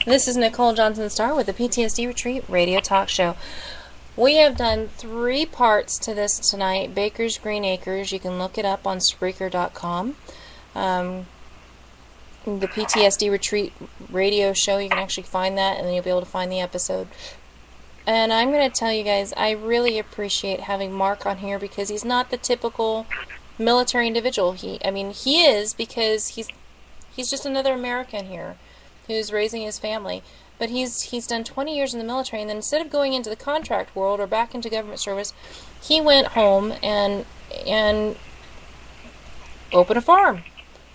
This is Nicole Johnson-Starr with the PTSD Retreat Radio Talk Show. We have done 3 parts to this tonight. Baker's Green Acres. You can look it up on Spreaker.com. The PTSD Retreat Radio Show, you can actually find that, and then you'll be able to find the episode. And I'm going to tell you guys, I really appreciate having Mark on here because he's not the typical military individual. He is, because he's just another American here who's raising his family. But he's done 20 years in the military, and then instead of going into the contract world or back into government service, he went home and opened a farm,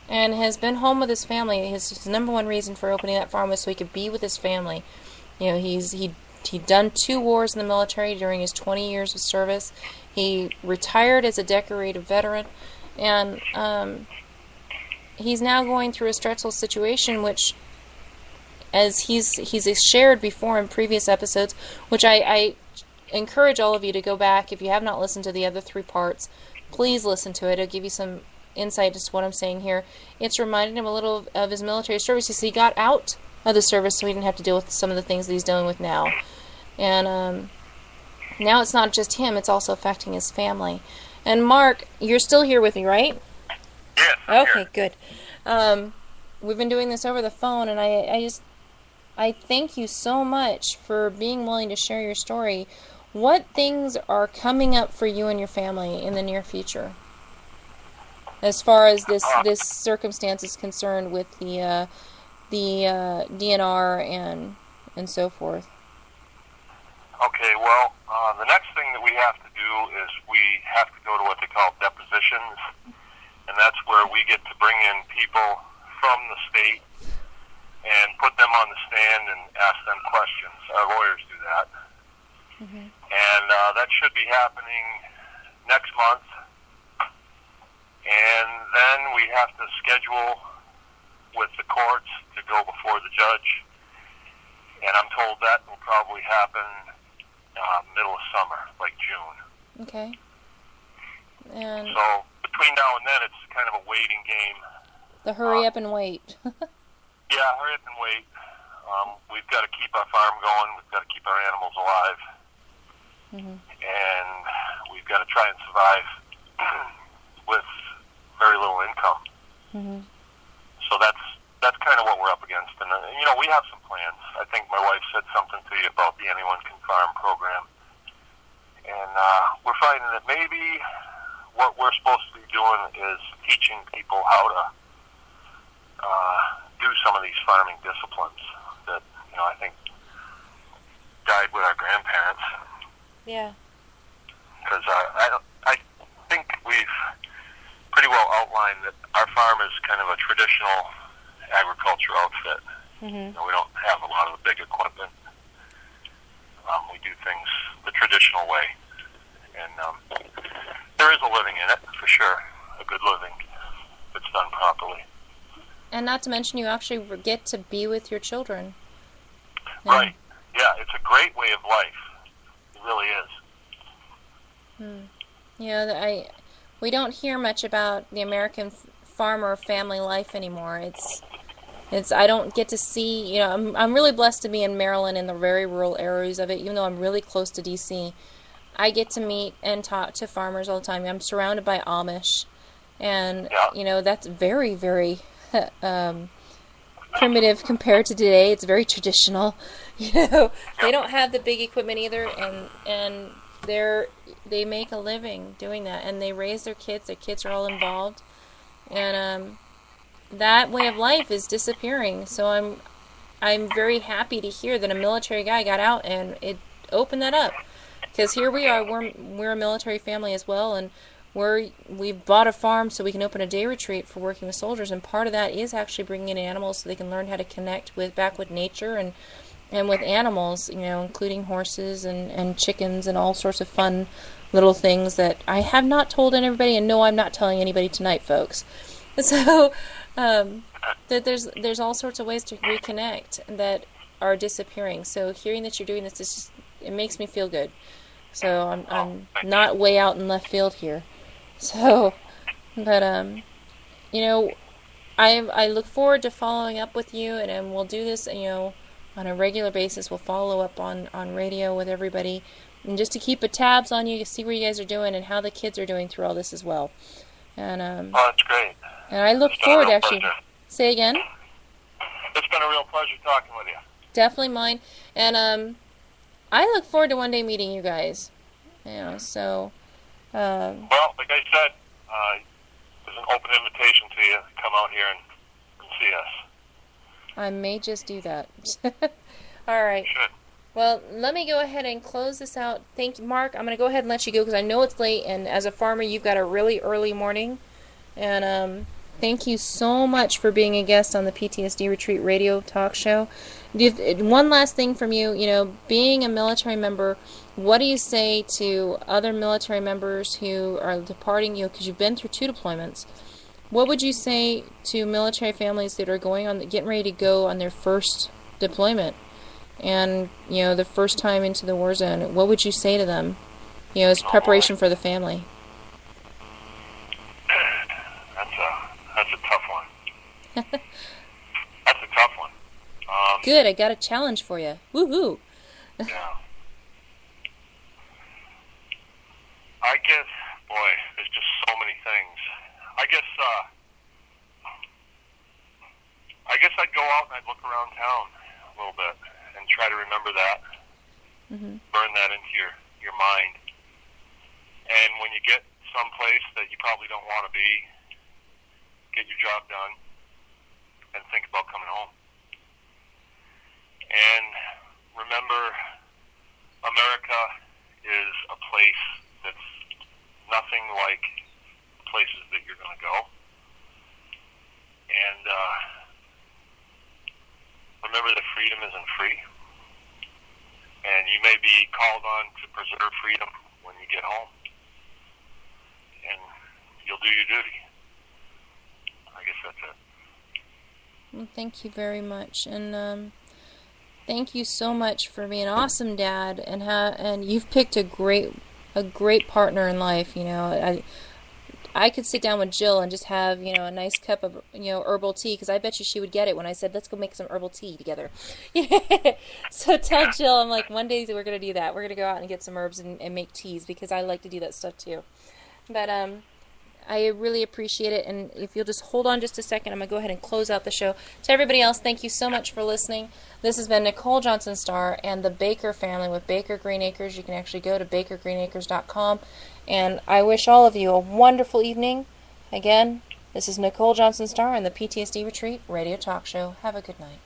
and has been home with his family. His number one reason for opening that farm was so he could be with his family. You know, he'd done 2 wars in the military during his 20 years of service. He retired as a decorated veteran, and he's now going through a stressful situation, which, as he's shared before in previous episodes, which I encourage all of you to go back. If you have not listened to the other 3 parts, please listen to it. It'll give you some insight as to what I'm saying here. It's reminded him a little of his military service. He got out of the service so he didn't have to deal with some of the things that he's dealing with now. And now it's not just him, it's also affecting his family. And Mark, you're still here with me, right? Yes. Okay, good. We've been doing this over the phone, and I thank you so much for being willing to share your story. What things are coming up for you and your family in the near future, as far as this circumstance is concerned with the DNR and so forth? Okay, well, the next thing that we have to do is we have to go to what they call depositions, and that's where we get to bring in people from the state and put them on the stand and ask them questions. Our lawyers do that. Mm-hmm. And that should be happening next month. And then we have to schedule with the courts to go before the judge. And I'm told that will probably happen middle of summer, like June. Okay. And so between now and then, it's kind of a waiting game. The hurry up and wait. Yeah, hurry up and wait. We've got to keep our farm going. We've got to keep our animals alive. Mm-hmm. And we've got to try and survive with very little income. Mm-hmm. So that's kind of what we're up against. And, we have some plans. I think my wife said something to you about the Anyone Can Farm program. And we're finding that maybe what we're supposed to be doing is teaching people how to do some of these farming disciplines that, I think died with our grandparents. Yeah. Because I think we've pretty well outlined that our farm is kind of a traditional agriculture outfit. Mm-hmm. We don't have a lot of the big equipment. We do things the traditional way. And there is a living in it, for sure. A good living, if it's done properly. And not to mention, you actually get to be with your children. Right. Yeah, it's a great way of life. It really is. We don't hear much about the American farmer family life anymore. I don't get to see, I'm really blessed to be in Maryland in the very rural areas of it, even though I'm really close to D.C. I get to meet and talk to farmers all the time. I'm surrounded by Amish, and, that's very, very primitive compared to today. It's very traditional. They don't have the big equipment either, and they make a living doing that, and they raise their kids. Their kids are all involved, and that way of life is disappearing. So I'm very happy to hear that a military guy got out and it opened that up, because here we are. We're a military family as well, and we've bought a farm so we can open a day retreat for working with soldiers, and part of that is actually bringing in animals so they can learn how to connect back with nature and with animals, including horses and chickens and all sorts of fun little things that I have not told anybody, and no, I'm not telling anybody tonight, folks. So that there's all sorts of ways to reconnect that are disappearing. So hearing that you're doing this, it makes me feel good. So I'm not way out in left field here. So, but I look forward to following up with you, and we'll do this, on a regular basis. We'll follow up on radio with everybody, and just to keep a tabs on you, to see what you guys are doing and how the kids are doing through all this as well. And oh, that's great. And I look forward to actually. Pleasure. Say again. It's been a real pleasure talking with you. Definitely mine. And I look forward to one day meeting you guys. So. Well, like I said, there's an open invitation to you to come out here and see us. I may just do that. All right. You should. Well, let me go ahead and close this out. Thank you, Mark. I'm going to go ahead and let you go because I know it's late, and as a farmer, you've got a really early morning. And thank you so much for being a guest on the PTSD Retreat radio talk show. One last thing from you, being a military member, what do you say to other military members who are departing, because you've been through 2 deployments? What would you say to military families that are getting ready to go on their first deployment and, the first time into the war zone? What would you say to them, as preparation for the family? That's a tough one. That's a tough one. Good, I got a challenge for you. Woohoo! Yeah. I guess, boy, there's just so many things. I guess I'd go out and I'd look around town a little bit and try to remember that. Mm-hmm. Burn that into your mind. And when you get someplace that you probably don't want to be, get your job done and think about coming home. And remember, America is a place that's nothing like places that you're going to go. And remember that freedom isn't free. And you may be called on to preserve freedom when you get home. And you'll do your duty. I guess that's it. Well, thank you very much. And thank you so much for being an awesome dad. And you've picked a great partner in life. I could sit down with Jill and just have, a nice cup of, herbal tea, because I bet you she would get it when I said, let's go make some herbal tea together. So tell Jill, I'm like, one day we're going to do that. We're going to go out and get some herbs and make teas, because I like to do that stuff too. But I really appreciate it, and if you'll just hold on just a second, I'm going to go ahead and close out the show. To everybody else, thank you so much for listening. This has been Nicole Johnson Starr and the Baker family with Baker Green Acres. You can actually go to bakergreenacres.com, and I wish all of you a wonderful evening. Again, this is Nicole Johnson Starr and the PTSD Retreat Radio Talk Show. Have a good night.